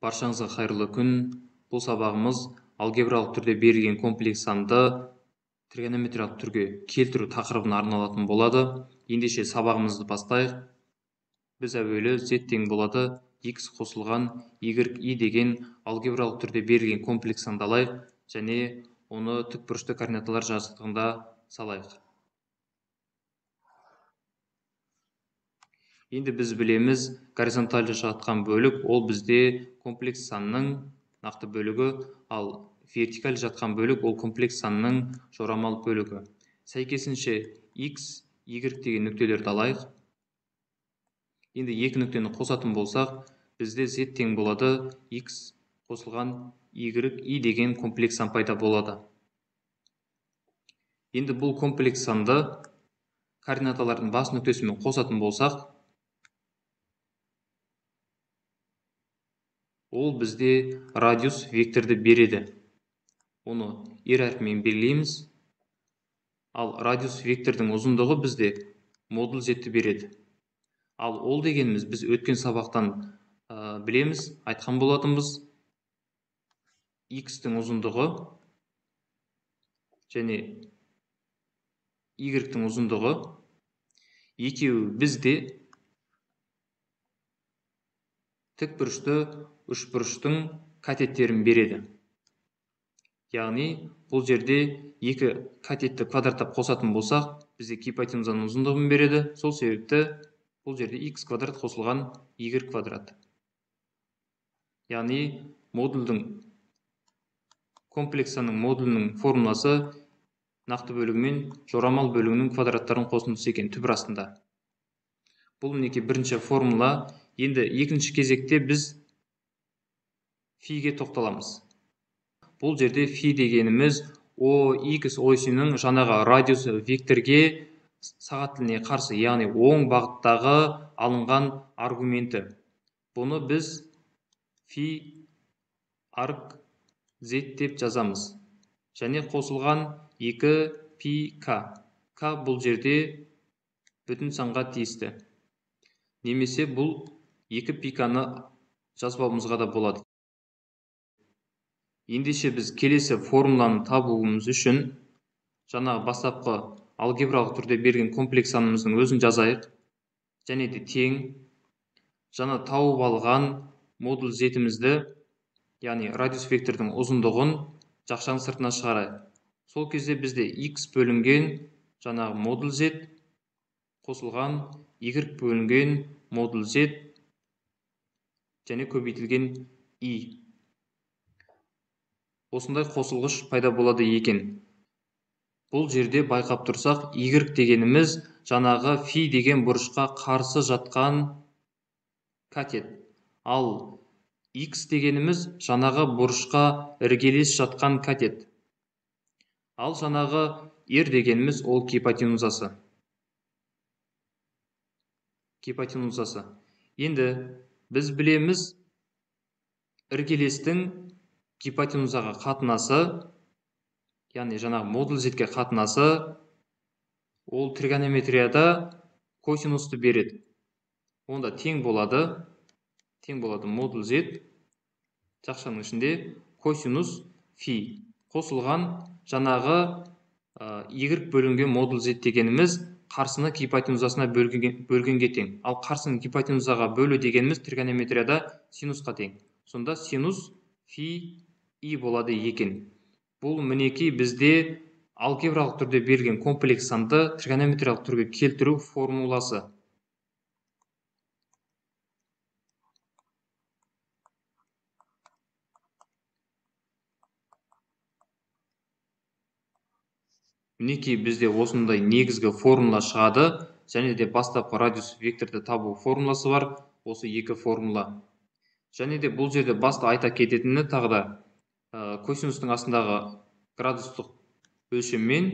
Баршаңызға қайырлы күн. Бұл сабағымыз алгебралық түрде берілген комплекс санды тригонометриялық түрге келтіру тақырыбына арналатын болады. Ендеше сабағымызды бастайық. Біз әуелі z тең болады x қосылған y деген алгебралық түрде берілген комплекс санды алайық және оны тікбұрышты координаталар жазықтығында салайық. Енді біз білеміз, горизонтальды жатқан бөлік ол бізде комплекс санның нақты бөлігі, ал вертикаль жатқан бөлік ол комплекс санның жорамал бөлігі. Сәйкесінше x, y деген нүктелерді алайық. Енді екі нүктені қосатын болсақ, бізде z тең болады x қосылған y деген комплекс сан пайда болады. Енді бұл комплекс санды координаталардың бас нүктесімен қосатын болсақ, ол бізде радиус векторды береді. Оны r әрпімен белгілейміз. Ал радиус вектордың ұзындығы бізде модуль z-ті береді. Ал ол дегеніміз біз өткен сабақтан білеміз, айтқан болатынбыз. X-тің ұзындығы және Y-тің ұзындығы екеуі бізде тікбұрышты үшбұрыштың катеттерін береді. Яғни бұл жерде екі катетті квадраттап қосатын болсақ, бізде гипотенузаның ұзындығын береді. Сол себепті бұл жерде x квадрат қосылған y квадрат. Яғни модульдің комплексінің модулінің формуласы нақты бөлігі мен жорамал бөлігінің квадраттарын қосындысы екен түбір астында. Бұл мінекей бірінші формула. Енді екінші кезекте біз фиге тоқталамыз. Бұл жерде фи дегеніміз OX осінің жаңағы радиус векторге сағат тіліне қарсы, яғни оң бағыттағы алынған аргументі. Бұны біз фи арг z деп жазамыз. Және қосылған 2 пи k. К бұл жерде бүтін санға тиісті. Немесе бұл 2 пи k-ны жазбауымызға да болады. Ендеше біз келесі формуланы табуымыз үшін жаңағы бастапқы алгебралық түрде берген комплекс санымыздың өзін жазайық. Және де тең жаңа тауып алған модуль z-імізді, яғни радиус вектордың ұзындығын жақшаның сыртына шығарайық. Сол кезде бізде x бөлінген жаңағы модуль z қосылған y бөлінген модуль z және көбейтілген i. Осындай қосылғыш пайда болады екен. Бұл жерде байқап тұрсақ, y дегеніміз жаңағы фи деген бұрышқа қарсы жатқан катет. Ал x дегеніміз жаңағы бұрышқа іргелес жатқан катет. Ал жаңағы r дегеніміз ол гипотенузасы. Енді біз білеміз, іргелестің гипотенузаға қатынасы, яғни жаңағы модуль z-ге қатынасы, ол тригонометрияда косинусты береді. Онда тең болады модуль z жақшаның ішінде косинус фи қосылған жаңағы y бөлінген модуль z дегеніміз қарсыны гипотенузасына бөлгенге тең. Ал қарсыны гипотенузаға бөлу дегеніміз тригонометрияда синусқа тең. Сонда синус фи и болады екен. Бұл мінекей бізде алгебралық түрде берілген комплекс санды тригонометриялық түрге келтіру формуласы. Мінекей бізде осындай негізгі формула шығады, және де бастапқы радиус векторды табу формуласы бар, осы екі формула. Және де бұл жерде баста айта кететіні тағы да косинустың астындағы градустық өлшем мен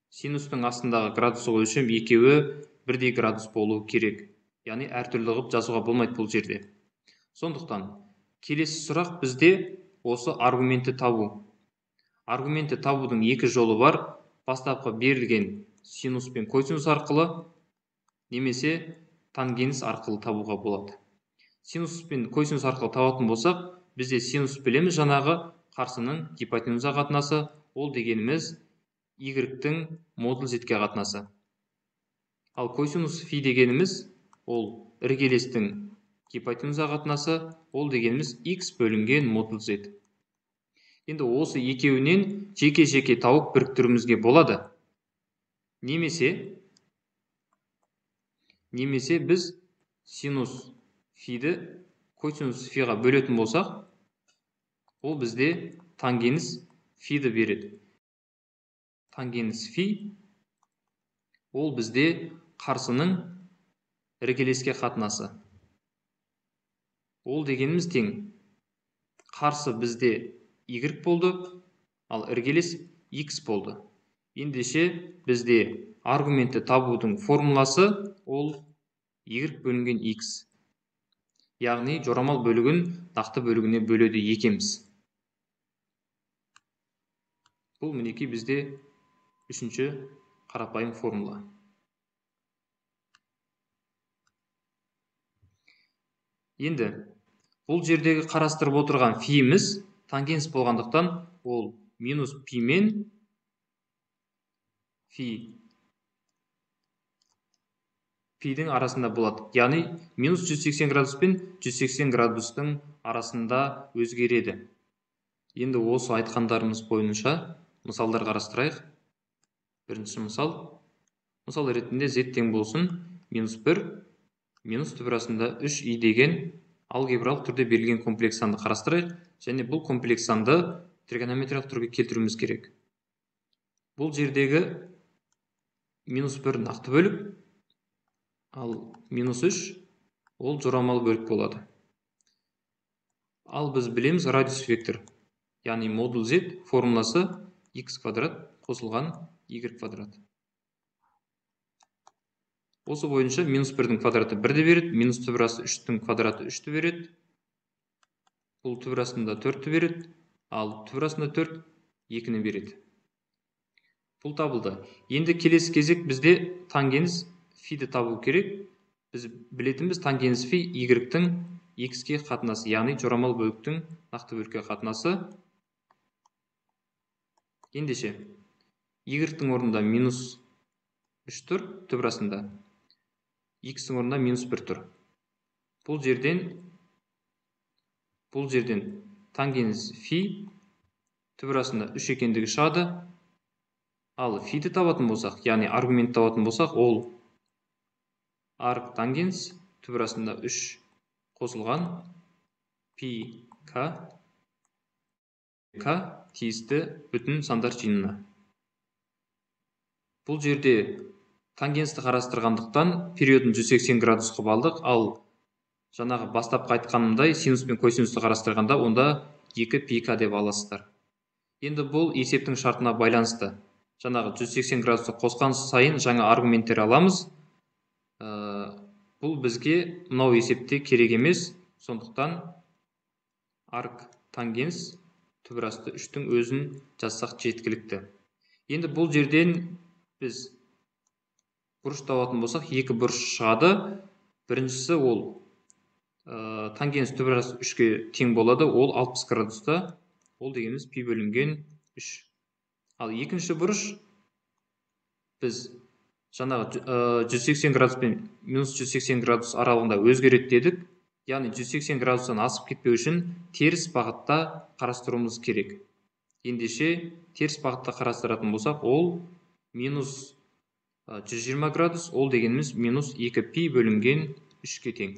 синустың астындағы градустық өлшем екеуі бірдей градус болуы керек. Яғни әртүрлі ғып жазуға болмайды бұл жерде. Сондықтан келесі сұрақ бізде осы аргументті табу. Аргументті табудың екі жолы бар. Бастапқы берілген синус пен косинус арқылы немесе тангенс арқылы табуға болады. синус пен косинус арқылы табатын болсақ, бізде синус білеміз жаңағы қарсының гипотенуза қатынасы, ол дегеніміз y-тің модуль z-ке қатынасы. Ал косинус фи дегеніміз ол іргелестің гипотенуза қатынасы, ол дегеніміз x бөлінген модуль z. Енді осы екеуінен жеке-жеке тауып біріктіруімізге болады. Немесе біз синус фиді косинус фиға бөлетін болсақ, ол бізде тангенс фиді береді. Тангенс фи ол бізде қарсының іргелеске қатынасы. Ол дегеніміз тең. Қарсы бізде y болды, ал іргелес x болды. Ендеше бізде аргументті табудың формуласы ол y бөлінген x. Яғни жорамал бөлігін нақты бөлігіне бөледі екеміз. Бұл мінекей бізде үшінші қарапайым формула. Енді бұл жердегі қарастырып отырған фиіміз тангенс болғандықтан ол минус пи мен пидің арасында болады. Яғни минус 180 градус пен 180 градустың арасында өзгереді. Енді осы айтқандарымыз бойынша мысалдар қарастырайық. Бірінші мысал ретінде z тең болсын минус 1 минус түбірасында 3i деген алгебралық түрде берілген комплекс санды қарастырайық, және бұл комплекс санды тригонометриялық түрге келтіруіміз керек. Бұл жердегі минус 1 нақты бөлік, ал минус 3 ол жорамал бөлік болады. Ал біз білеміз радиус вектор, яғни модуль z формуласы x квадрат қосылған y квадрат. Осы бойынша минус 1-дің квадраты 1-ді береді, минус түбірасы 3-дің квадраты 3-ті береді. Бұл түбірасында 4-ті береді, ал түбірасында 4 2-ні береді. Бұл табылды. Енді келесі кезек бізде тангенс фиді табу керек. Біз білетінбіз тангенс фи y-тің x-ке қатынасы, яғни жорамал бөліктің нақты бөлікке қатынасы. Ендеше y-тің орнында минус 3 тұр, түбірасында x-тің орнында минус 1 тұр. Бұл жерден тангенс фи түбірасында 3 екендігі шығады. Ал фиді табатын болсақ, яғни аргумент табатын болсақ, ол арк тангенс түбірасында 3 қосылған пи к тиісті бүтін сандар жиынына. Бұл жерде тангенсті қарастырғандықтан периодын 180 градус қылып алдық, ал жаңағы бастапқы айтқанымдай синус пен косинусты қарастырғанда онда 2 пи к деп аласыздар. Енді бұл есептің шартына байланысты. Жаңағы 180 градусты қосқан сайын жаңа аргументтер аламыз. Бұл бізге мынау есепте керек емес, сондықтан арк тангенс түбірасты 3-тің өзін жазсақ жеткілікті. Енді бұл жерден біз бұрыш табатын болсақ, 2 бұрыш шығады. Біріншісі ол тангенс түбірасы 3-ке тең болады, ол 60 градуста, ол дегеніміз пи бөлінген 3. Ал екінші бұрыш біз жаңағы 180 градус пен минус 180 градус аралығында өзгереді дедік. Яғни 180 градустан асып кетпеу үшін теріс бағытта қарастыруымыз керек. Ендеше теріс бағытта қарастыратын болсақ, ол минус 120 градус, ол дегеніміз минус 2 пи бөлінген 3-ке тең.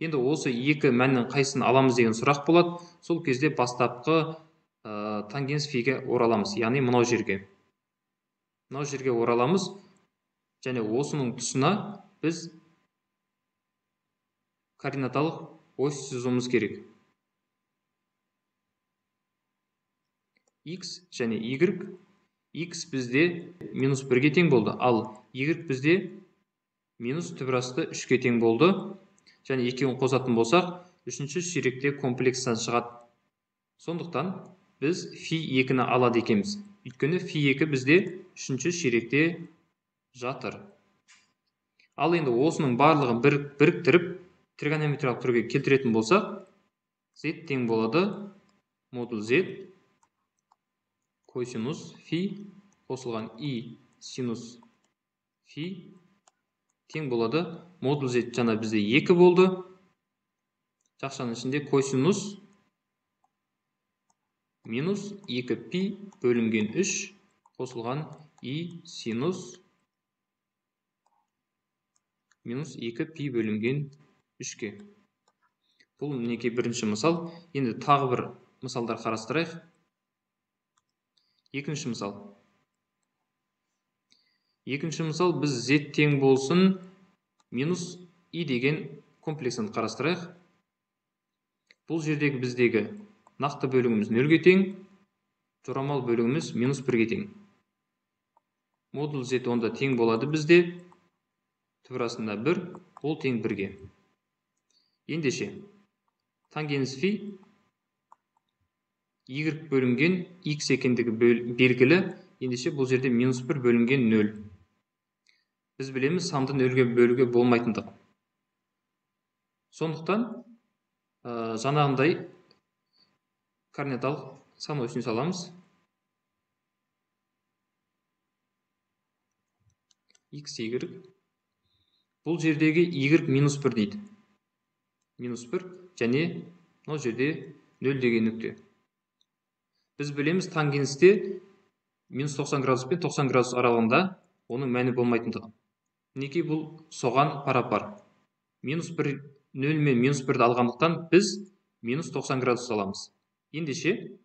Енді осы екі мәннің қайсысын аламыз деген сұрақ болады. Сол кезде бастапқы тангенс фиге ораламыз, яғни мынау жерге. Мынау жерге ораламыз, және осының тұсына біз координаталық ось сызуымыз керек. X және Y. X бізде минус 1-ге тең болды, ал Y бізде минус түбірасты 3-ке тең болды. Және екеуін қосатын болсақ, үшінші ширекте комплекстан шығады. Сондықтан біз фи 2-ні алады екеміз. Өйткені фи 2 бізде үшінші ширекте жатыр. Ал енді осының барлығын біріктіріп, тригонометриялық түрге келтіретін болсақ, z тең болады модуль z косинус фи қосылған и синус фи тең болады модуль z жаңа бізде 2 болды. Жақшаның ішінде косинус минус 2 пи бөлінген 3 қосылған и синус минус 2 пи бөлінген 3-ке. Бұл мінекей бірінші мысал. Енді тағы бір мысалдар қарастырайық. Екінші мысал. Екінші мысал біз z тең болсын минус и деген комплексін қарастырайық. Бұл жердегі біздегі нақты бөлігіміз 0-ге тең, жорамал бөлігіміз минус 1-ге тең. Модуль z онда тең болады бізде. Түбірасында 1, ол тең 1-ге. Ендеше, тангенс фи y бөлінген x екендігі белгілі. Ендеше, бұл жерде минус 1 бөлінген 0. Біз білеміз, санды 0-ге бөлуге болмайтындығы. Сондықтан, жаңағындай координаталық сан осіне саламыз. x, y. Бұл жердегі y минус 1 дейді. Минус 1 және мына жерде 0 деген нүкте. Біз білеміз, тангенсте минус 90 градус пен 90 градус аралығында оның мәні болмайтындығы. Неке бұл соған пара-пар. Минус 1, 0 мен минус 1-ді алғандықтан біз минус 90 градус аламыз. Ендеше,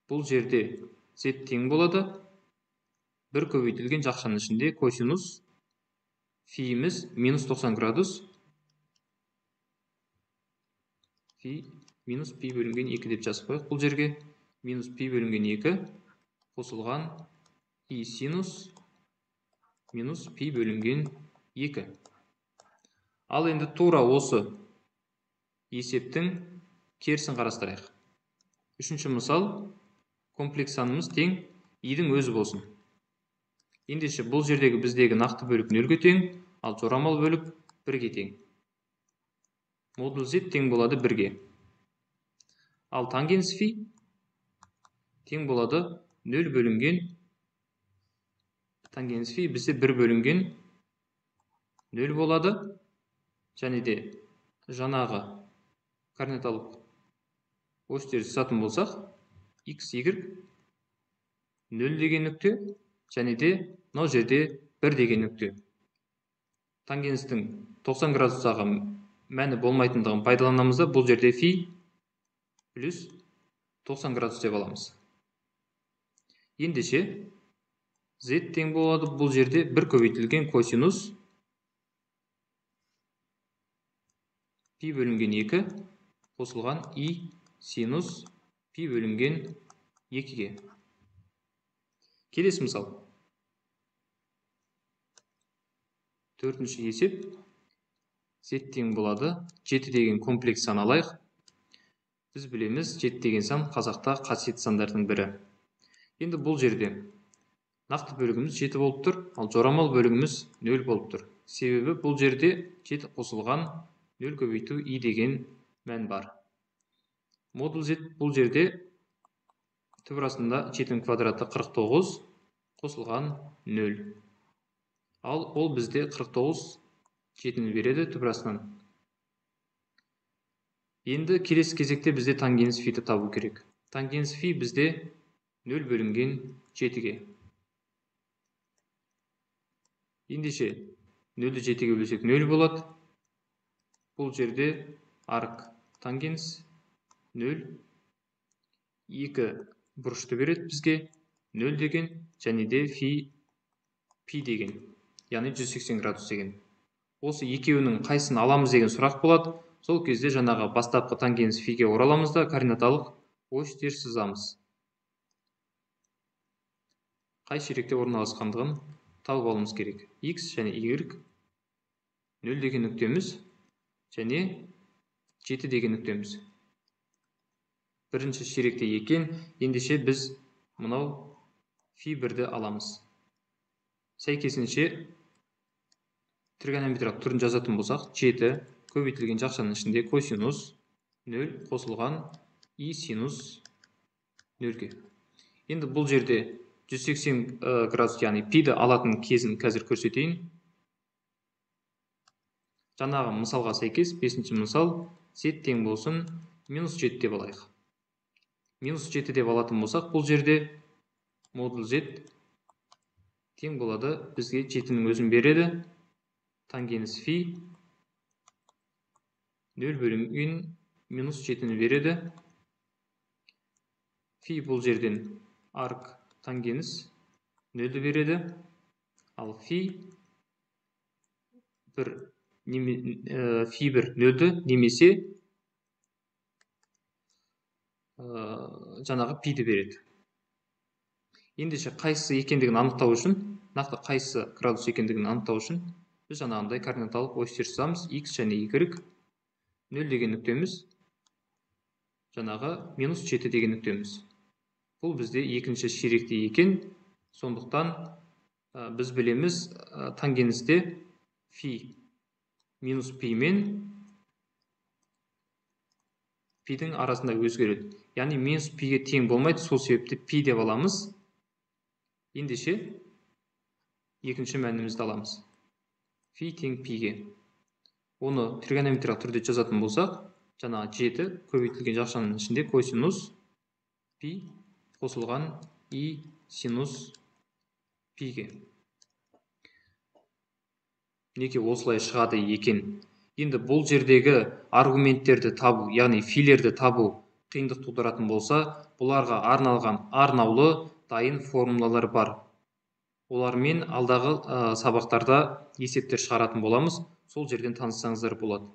бұл жерде z тең болады. Бір көбейтілген жақшаның ішінде косинус фиіміз минус 90 градус. Фи минус пи бөлінген 2 деп жазып қойық. Бұл жерге минус пи бөлінген 2 қосылған и синус минус пи бөлінген 2. Ал енді тура осы есептің керісін қарастырайық. Үшінші мысал, комплекс санымыз тең и-дің өзі болсын. Ендеше, бұл жердегі біздегі нақты бөлік 0-ге тең, ал жорамал бөлік 1-ге тең. Модуль z тең болады 1-ге. Ал тангенс фи тең болады 0 бөлінген, тангенс фи бізде 1 бөлінген 0 болады. Және де жаңағы координаталық осьтерді сызатын болсақ, x, y 0 деген нүкте, және де мынау жерде 1 деген нүкте. Тангенстің 90 градустағы мәні болмайтындығын пайдаланамыз да, бұл жерде фи плюс 90 градус деп аламыз. Ендеше, z тең болады бұл жерде 1 көбейтілген косинус пи бөлінген 2 қосылған и синус пи бөлінген 2-ге. Келесі мысал. Төртінші есеп. Z тең болады 7 деген комплекс сан алайық. Біз білеміз, 7 деген сан қазақта қасиетті сандардың бірі. Енді бұл жерде нақты бөлігіміз 7 болып тұр, ал жорамал бөлігіміз 0 болып тұр. Себебі бұл жерде 7 қосылған 0 көбейту и деген мән бар. Модуль z бұл жерде түбірасында 7-дің квадраты 49 қосылған 0. Ал ол бізде 49 7-ні береді түбірасынан. Енді келесі кезекте бізде тангенс фиді табу керек. Тангенс фи бізде 0 бөлінген 7-ге. Ендеше 0-ді 7-ге бөлсек 0 болады. Бұл жерде арк тангенс 0, 2 бұрышты береді бізге 0 деген, және де фи пи деген, яғни 180 градус деген. Осы екеуінің қайсысын аламыз деген сұрақ болады. Сол кезде жаңағы бастапқы тангенс фиге ораламыз да координаталық осьтер сызамыз. Қай ширекте орналасқандығын тауып алуымыз керек. X және Y 0 деген нүктеміз және 7 деген нүктеміз. Бірінші ширекте екен, ендеше біз мынау фи 1-ді аламыз. Сәйкесінше тригонометриялық түрін жазатын болсақ, 7 көбейтілген жақшаның ішінде косинус 0 қосылған и синус 0-ге. Енді бұл жерде 180 градус, яғни пиді алатын кезін қазір көрсетейін. Жаңағы мысалға сәйкес 5-ші мысал z тең болсын -7 деп алайық. -7 деп алатын болсақ, бұл жерде модуль z тең болады, бізге 7-нің өзін береді. Тангенс фи 0 бөлінген -7-ні береді. Фи бұл жерден арк тангенс 0-ді береді. Ал фи 0-ді немесе жаңағы пиді береді. Ендеше қайсысы екендігін анықтау үшін, нақты қайсысы градус екендігін анықтау үшін, біз жаңағындай координаталық осьтер жазамыз. X және Y 0 деген нүктеміз, жаңағы -7 деген нүктеміз. Бұл бізде екінші ширекте екен. Сондықтан біз білеміз, тангенсте фи минус пи мен пидің арасында өзгереді. Яғни минус пиге тең болмайды, сол себепті пи деп аламыз. Ендеше екінші мәнімізді аламыз. Фи тең пиге. Оны тригонометриялық түрде жазатын болсақ, жаңағы 7 көбейтілген жақшаның ішінде косинус пи қосылған и синус пиге. Неке осылай шығады екен. Енді бұл жердегі аргументтерді табу, яғни филерді табу қиындық тудыратын болса, бұларға арналған арнаулы дайын формулалар бар. Олармен алдағы сабақтарда есептер шығаратын боламыз. Сол жерден таныссаңыздар болады.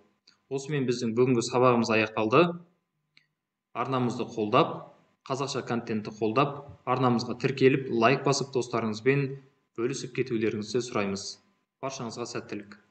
Осымен біздің бүгінгі сабағымыз аяқталды. Арнамызды қолдап, қазақша контентті қолдап, арнамызға тіркеліп, лайк басып, достарыңызбен бөлісіп кетулеріңізді сұраймыз. Баршаңызға сәттілік.